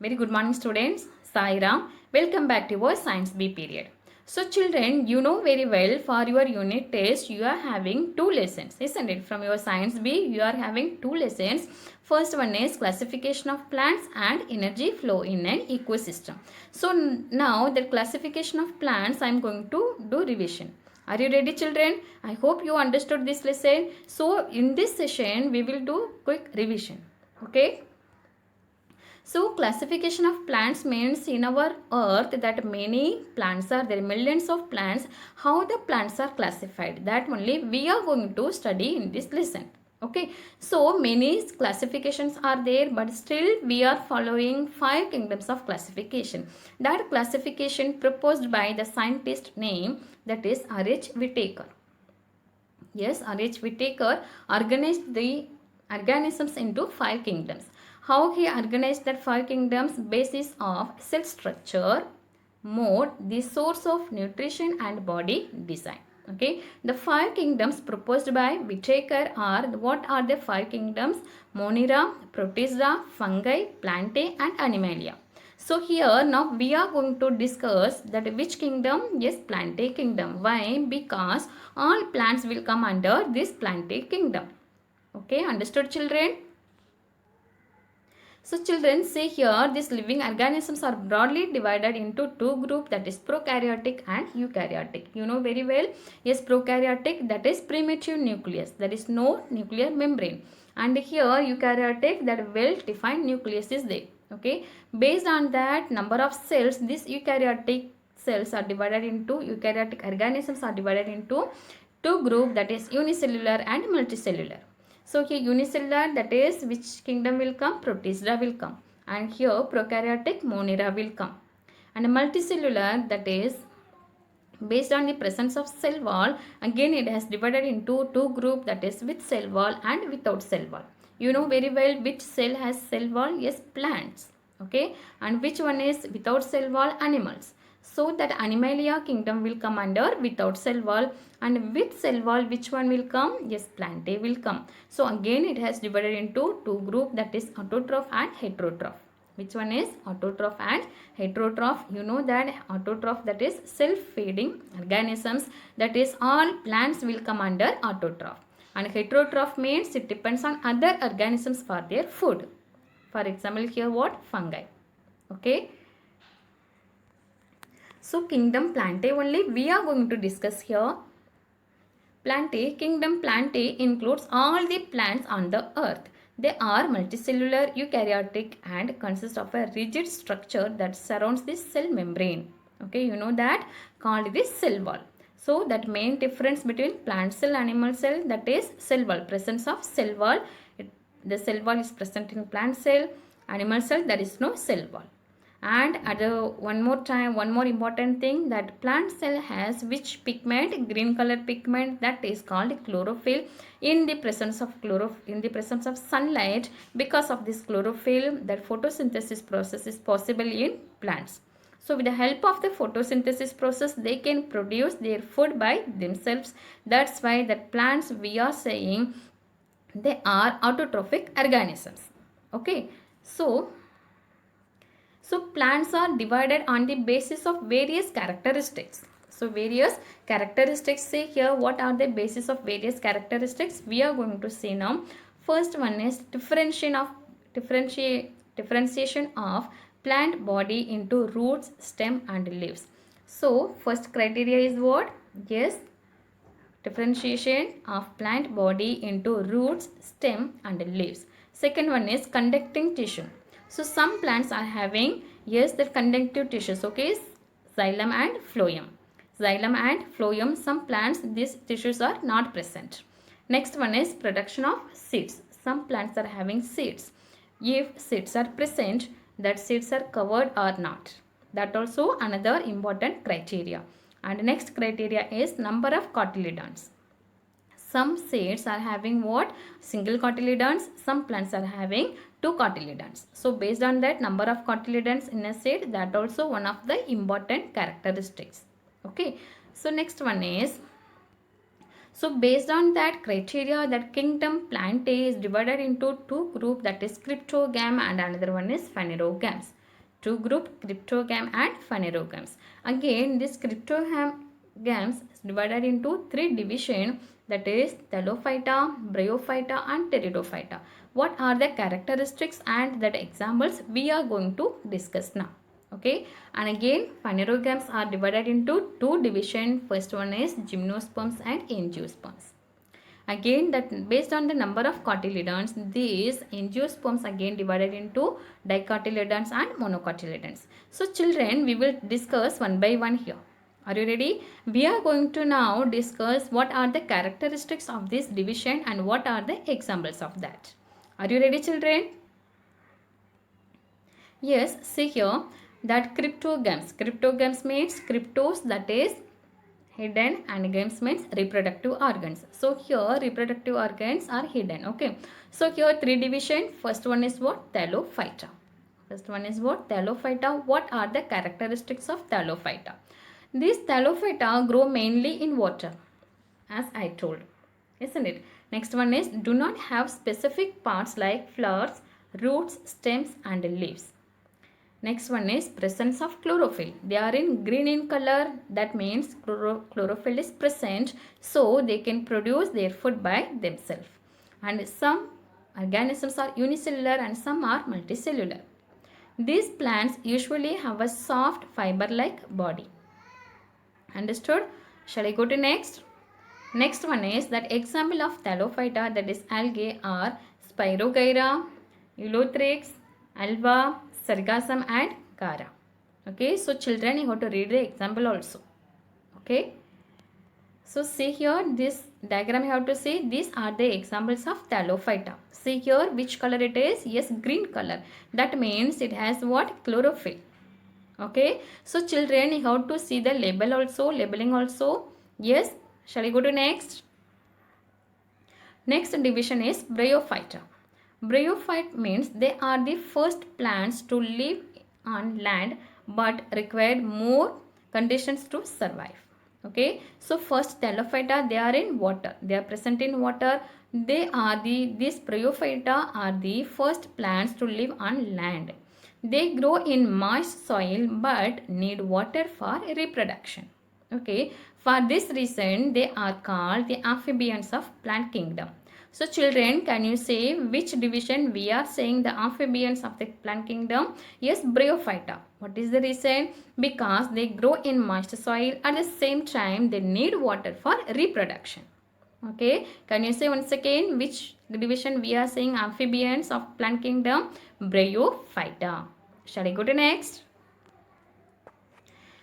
Very good morning students. Sai Ram. Welcome back to our Science B period. So children, you know very well for your unit test you are having two lessons, isn't it? From your Science B you are having two lessons. First one is classification of plants and energy flow in an ecosystem. So now the classification of plants I am going to do revision. Are you ready children? I hope you understood this lesson. So in this session we will do quick revision. Okay. So classification of plants means in our earth that many plants are there, millions of plants, how the plants are classified, that only we are going to study in this lesson. Okay, so many classifications are there, but still we are following 5 kingdoms of classification. That classification proposed by the scientist name, that is R.H. Whitaker. Yes, R.H. Whitaker organized the organisms into 5 kingdoms. How he organized that 5 kingdoms? Basis of cell structure, mode, the source of nutrition and body design. Okay, the 5 kingdoms proposed by Whitaker are, what are the 5 kingdoms? Monera, Protista, Fungi, Plantae and Animalia. So here now we are going to discuss that which kingdom? Yes, Plantae kingdom. Why? Because all plants will come under this Plantae kingdom. Okay, understood children? So children, see here these living organisms are broadly divided into two groups, that is prokaryotic and eukaryotic. You know very well. Yes, prokaryotic, that is primitive nucleus. There is no nuclear membrane. And here eukaryotic, that well defined nucleus is there. Okay. Based on that number of cells, these eukaryotic cells are divided into, eukaryotic organisms are divided into two groups, that is unicellular and multicellular. So here unicellular, that is which kingdom will come? Protista will come. And here prokaryotic Monera will come. And multicellular, that is based on the presence of cell wall, again it has divided into two groups, that is with cell wall and without cell wall. You know very well which cell has cell wall? Yes, plants. Okay, and which one is without cell wall? Animals. So that Animalia kingdom will come under without cell wall, and with cell wall which one will come? Yes, Plantae will come. So again it has divided into two groups, that is autotroph and heterotroph. Which one is autotroph and heterotroph? You know that autotroph, that is self-feeding organisms, that is all plants will come under autotroph. And heterotroph means it depends on other organisms for their food. For example, here what? Fungi. Okay. So kingdom Plantae only we are going to discuss here. Plantae, kingdom Plantae includes all the plants on the earth. They are multicellular, eukaryotic and consist of a rigid structure that surrounds the cell membrane. Okay, you know that called the cell wall. So that main difference between plant cell, animal cell, that is cell wall, presence of cell wall. The cell wall is present in plant cell, animal cell there is no cell wall. And one more important thing, that plant cell has which pigment? Green color pigment, that is called chlorophyll. In the presence of sunlight, because of this chlorophyll, that photosynthesis process is possible in plants. So with the help of the photosynthesis process, they can produce their food by themselves. That's why that plants, we are saying they are autotrophic organisms. Okay, so plants are divided on the basis of various characteristics. So various characteristics, say here what are the basis of various characteristics we are going to see now. First one is differentiation of plant body into roots, stem and leaves. So first criteria is what? Yes, differentiation of plant body into roots, stem and leaves. Second one is conducting tissue. So some plants are having, yes, the conductive tissues, okay, xylem and phloem. Xylem and phloem, some plants, these tissues are not present. Next one is production of seeds. Some plants are having seeds. If seeds are present, that seeds are covered or not. That also another important criteria. And next criteria is number of cotyledons. Some seeds are having what? Single cotyledons. Some plants are having 2 cotyledons. So based on that number of cotyledons in a seed, that also one of the important characteristics. Okay. So next one is, so based on that criteria, that kingdom Plantae is divided into two groups, that is cryptogam and another one is phanerogams. two group, cryptogam and phanerogams. Again, this cryptogams is divided into three divisions, that is Thallophyta, Bryophyta and Pteridophyta. What are the characteristics and the examples we are going to discuss now. Okay, and again phanerogams are divided into two divisions. First one is gymnosperms and angiosperms. Again, that based on the number of cotyledons, these angiosperms again divided into dicotyledons and monocotyledons. So children, we will discuss one by one here. Are you ready? We are going to now discuss what are the characteristics of this division and what are the examples of that. Are you ready, children? Yes, see here that cryptogams. Cryptogams means cryptos, that is hidden, and gams means reproductive organs. So here reproductive organs are hidden. Okay. So here three division. First one is what? Thallophyta. First one is what? Thallophyta. What are the characteristics of Thallophyta? These Thallophyta grow mainly in water, as I told, isn't it? Next one is do not have specific parts like flowers, roots, stems and leaves. Next one is presence of chlorophyll. They are in green in color. That means chlorophyll is present, so they can produce their food by themselves. And some organisms are unicellular and some are multicellular. These plants usually have a soft fiber-like body. Understood? Shall I go to next? Next one is that example of Thallophyta, that is algae, are Spirogyra, Ulothrix, Alba, Sargassum and Chara. Okay, so children, you have to read the example also. Okay, so see here this diagram you have to see, these are the examples of Thallophyta. See here which color it is? Yes, green color. That means it has what? Chlorophyll. Okay, so children, you have to see the label also, labeling also. Yes, shall I go to next? Next division is Bryophyta. Bryophyte means they are the first plants to live on land but required more conditions to survive. Okay, so first Thallophyta, they are in water. They are present in water. These Bryophyta are the first plants to live on land. They grow in moist soil but need water for reproduction. Okay, for this reason they are called the amphibians of plant kingdom. So children, can you say which division we are saying the amphibians of the plant kingdom? Yes, Bryophyta. What is the reason? Because they grow in moist soil, at the same time they need water for reproduction. Okay, can you say once again which division we are saying amphibians of plant kingdom? Bryophyta. Shall I go to next?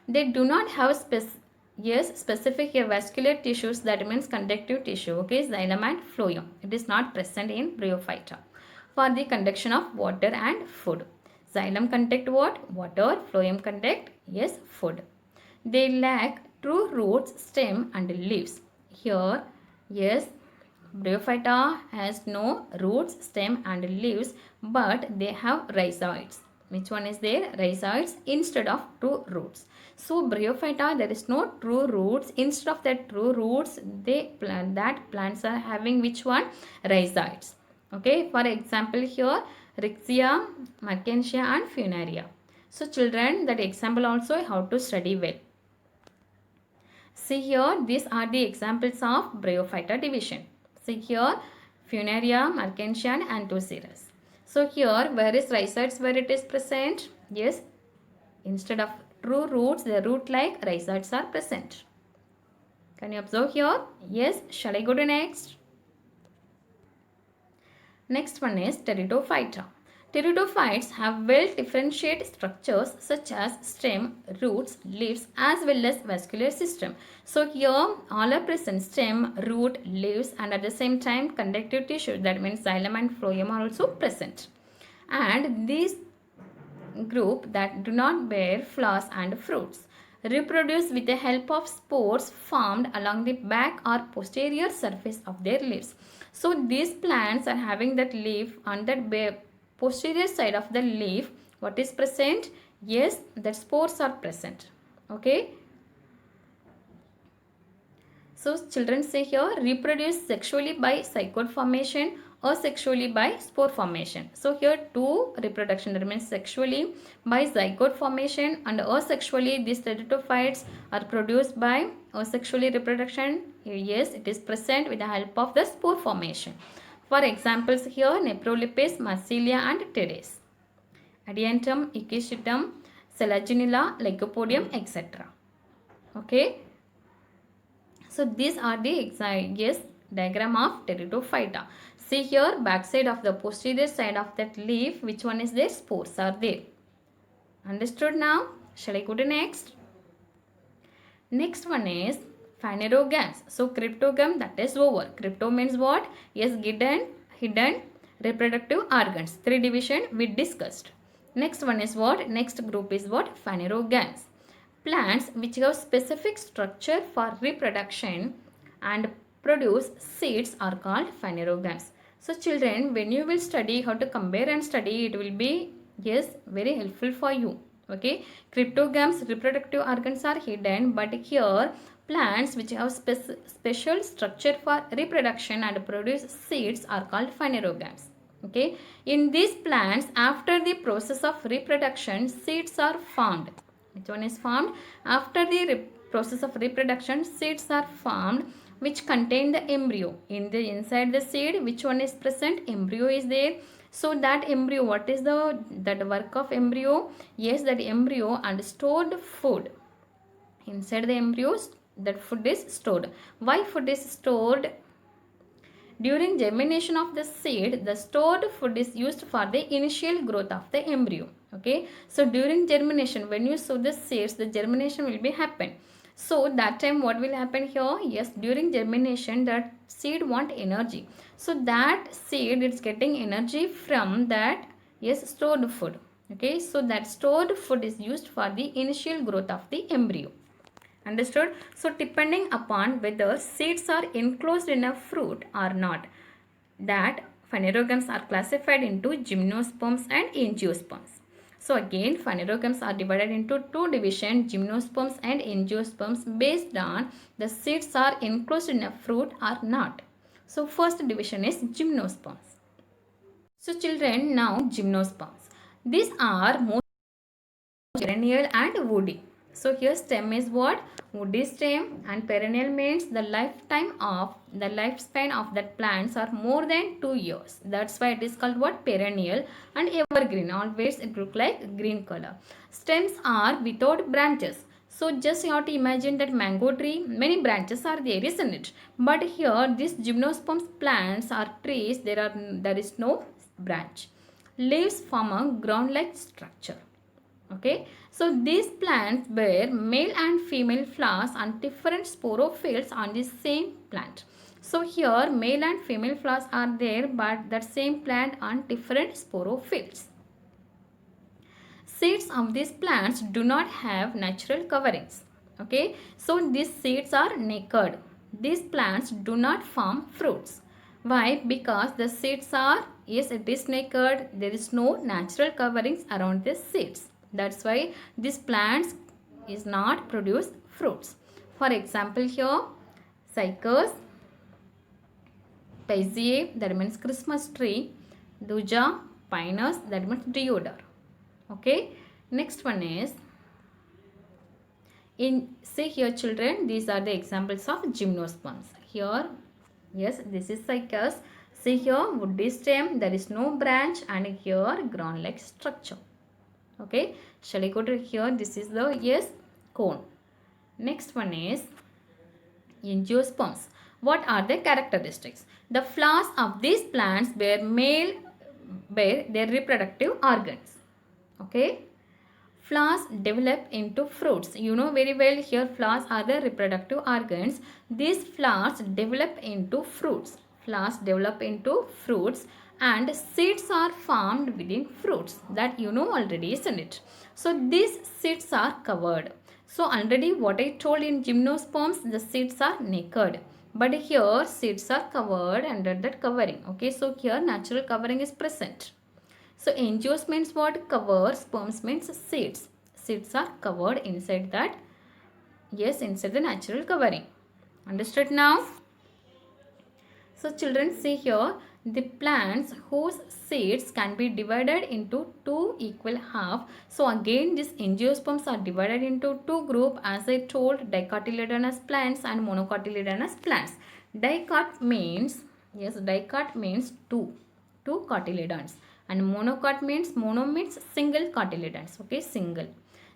They do not have specific vascular tissues, that means conductive tissue. Okay, xylem and phloem. It is not present in Bryophyta for the conduction of water and food. Xylem conduct what? Water. Phloem conduct, yes, food. They lack true roots, stem and leaves. Here, yes, Bryophyta has no roots, stem and leaves, but they have rhizoids. Which one is there? Rhizoids instead of true roots. So Bryophyta, there is no true roots. Instead of that true roots, plants are having which one? Rhizoids. Okay, for example here Rixia, Mertensia and Funaria. So children, that example also how to study well. See here, these are the examples of Bryophyta division. See here, Funaria, Mertensia and Anthocerus. So here, where is rhizoids, where it is present? Yes, instead of true roots, the root-like rhizoids are present. Can you observe here? Yes, shall I go to next? Next one is Pteridophyta. Pteridophytes have well differentiated structures such as stem, roots, leaves as well as vascular system. So here all are present: stem, root, leaves and at the same time conductive tissue, that means xylem and phloem are also present. And these group that do not bear flowers and fruits reproduce with the help of spores formed along the back or posterior surface of their leaves. So these plants are having that leaf on that posterior side of the leaf. What is present? Yes, the spores are present. Okay. So children say here, reproduce sexually by zygote formation asexually by spore formation. So here two reproduction, that means sexually by zygote formation, and asexually these pteridophytes are produced by asexually reproduction. Yes, it is present with the help of the spore formation. For examples here, Neprolipis, Marsilia and Teres, Adiantum, Echidnatum, Selaginella, Lycopodium, etc. Okay. So these are the yes, diagram of Pteridophyta. See here, backside of the posterior side of that leaf, which one is there? Spores are there. Understood now? Shall I go to next? Next one is phanerogams. So cryptogam, that is over. Crypto means what? Yes, hidden reproductive organs. 3 division we discussed. Next one is what? Next group is what? Phanerogams. Plants which have specific structure for reproduction and produce seeds are called phanerogams. So children, when you will study how to compare and study, it will be, yes, very helpful for you. Okay, cryptogams reproductive organs are hidden, but here plants which have special structure for reproduction and produce seeds are called phanerogams. Okay, in these plants, after the process of reproduction, seeds are formed. Which one is formed? After the process of reproduction, seeds are formed which contain the embryo. Inside the seed, which one is present? Embryo is there. So that embryo, what is that work of embryo? Yes, that embryo and stored food. Inside the embryos, that food is stored. Why food is stored? During germination of the seed, the stored food is used for the initial growth of the embryo. Okay, so during germination, when you sow the seeds, the germination will be happen. So that time what will happen here? Yes, during germination that seed want energy. So that seed is getting energy from that, yes, stored food. Okay, so that stored food is used for the initial growth of the embryo. Understood? So depending upon whether seeds are enclosed in a fruit or not, that phanerogams are classified into gymnosperms and angiosperms. So again, phanerogams are divided into two divisions, gymnosperms and angiosperms, based on the seeds are enclosed in a fruit or not. So first division is gymnosperms. So children, now gymnosperms. These are most perennial and woody. So here stem is what? Woody stem, and perennial means the lifespan of that plants are more than 2 years. That's why it is called what? Perennial and evergreen. Always it look like green color. Stems are without branches. So just you have to imagine that mango tree, many branches are there, isn't it? But here these gymnosperms plants are trees, there is no branch. Leaves form a ground-like structure. Okay, so these plants bear male and female flowers on different sporophytes on the same plant. So here male and female flowers are there, but that same plant on different sporophytes. Seeds of these plants do not have natural coverings. Okay, so these seeds are naked. These plants do not form fruits. Why? Because the seeds are, yes, it is naked. There is no natural coverings around the seeds. That's why these plants is not produce fruits. For example here, cycas, Pisceae, that means Christmas tree, Thuja, Pinus, that means deodar. Okay, next one is, see here children, these are the examples of gymnosperms. Here, yes, this is cycas. See here, woody stem, there is no branch, and here ground-like structure. Okay, shall I go to here? This is the, yes, cone. Next one is angiosperms. What are the characteristics? The flowers of these plants bear their reproductive organs. Okay, flowers develop into fruits. You know very well here flowers are the reproductive organs. These flowers develop into fruits. Flowers develop into fruits, and seeds are formed within fruits. That you know already, isn't it? So these seeds are covered. So already what I told in gymnosperms, the seeds are naked. But here seeds are covered under that covering. Okay, so here natural covering is present. So angios means what? Cover. Sperms means seeds. Seeds are covered inside that. Yes, inside the natural covering. Understood now? So children, see here, the plants whose seeds can be divided into two equal half. So again these angiosperms are divided into two groups, as I told, dicotyledonous plants and monocotyledonous plants. Dicot means, yes, dicot means two cotyledons, and monocot means, mono means single cotyledons, okay, single.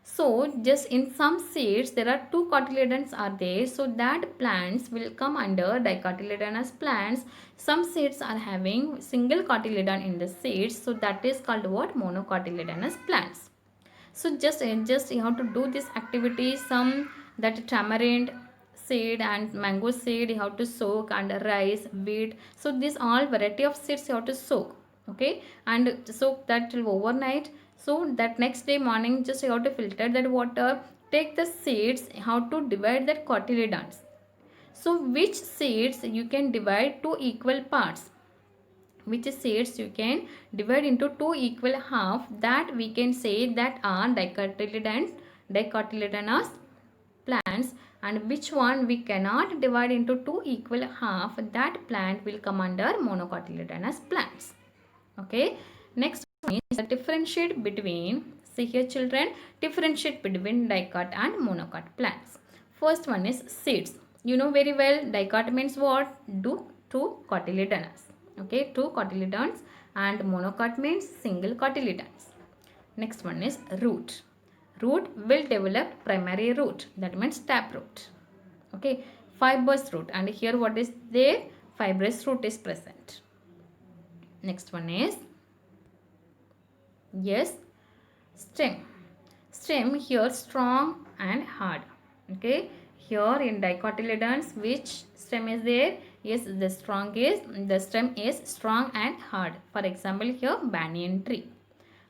So just in some seeds there are two cotyledons are there, so that plants will come under dicotyledonous plants. Some seeds are having single cotyledon in the seeds, so that is called what? Monocotyledonous plants. So just you have to do this activity. Some that tamarind seed and mango seed you have to soak, and rice, wheat. So these all variety of seeds you have to soak, okay, and soak that till overnight. So that next day morning just you have to filter that water, take the seeds, how to divide that cotyledons. So which seeds you can divide to equal parts, which seeds you can divide into two equal half, that we can say that are dicotyledonous plants, and which one we cannot divide into two equal half, that plant will come under monocotyledonous plants. Okay, next one is the differentiate between, see here children, differentiate between dicot and monocot plants. First one is seeds. You know very well, dicot means what? Two cotyledons, okay, two cotyledons, and monocot means single cotyledons. Next one is root. Root will develop primary root, that means taproot, okay, fibrous root, and here what is there? Fibrous root is present. Next one is, yes, stem. Stem here strong and hard, okay. Here in dicotyledons, which stem is there? Yes, the stem is strong and hard. For example, here banyan tree.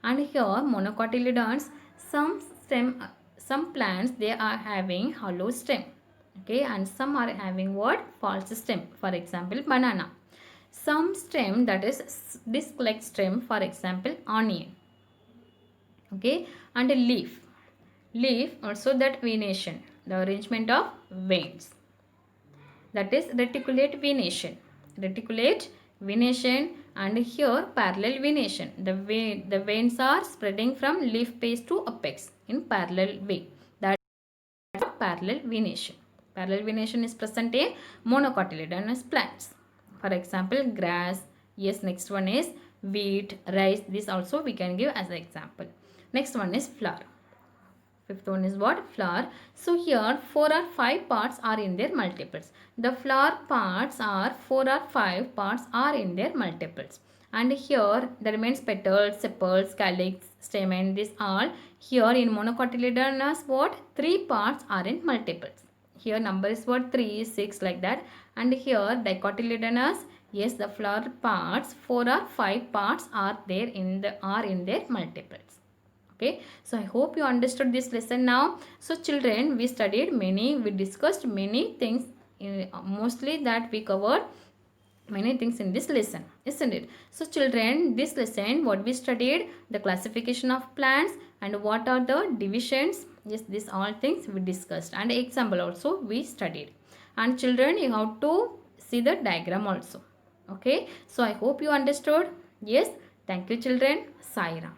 And here monocotyledons, some plants they are having hollow stem, okay, and some are having what? False stem. For example, banana. Some stem that is disc-like stem, for example, onion, okay, and a leaf also that venation, the arrangement of veins, that is reticulate venation, and here parallel venation, the veins are spreading from leaf base to apex in parallel way, that is parallel venation is present in monocotyledonous plants. For example, grass. Yes, next one is wheat, rice. This also we can give as an example. Next one is flower. Fifth one is what? Flower. So here 4 or 5 parts are in their multiples. The flower parts are 4 or 5 parts are in their multiples. And here that means petals, sepals, calyx, stamen, this all. Here in monocotyledonous what? 3 parts are in multiples. Here number is what? 3, 6 like that. And here dicotyledonous, yes, the flower parts 4 or 5 parts are there in their multiples. Okay, so I hope you understood this lesson now. So children, we discussed many things, mostly that we covered many things in this lesson, isn't it? So children, this lesson what we studied, the classification of plants and what are the divisions, yes, these all things we discussed, and example also we studied. And children, you have to see the diagram also. Okay, so I hope you understood. Yes, thank you children. Sai Ram.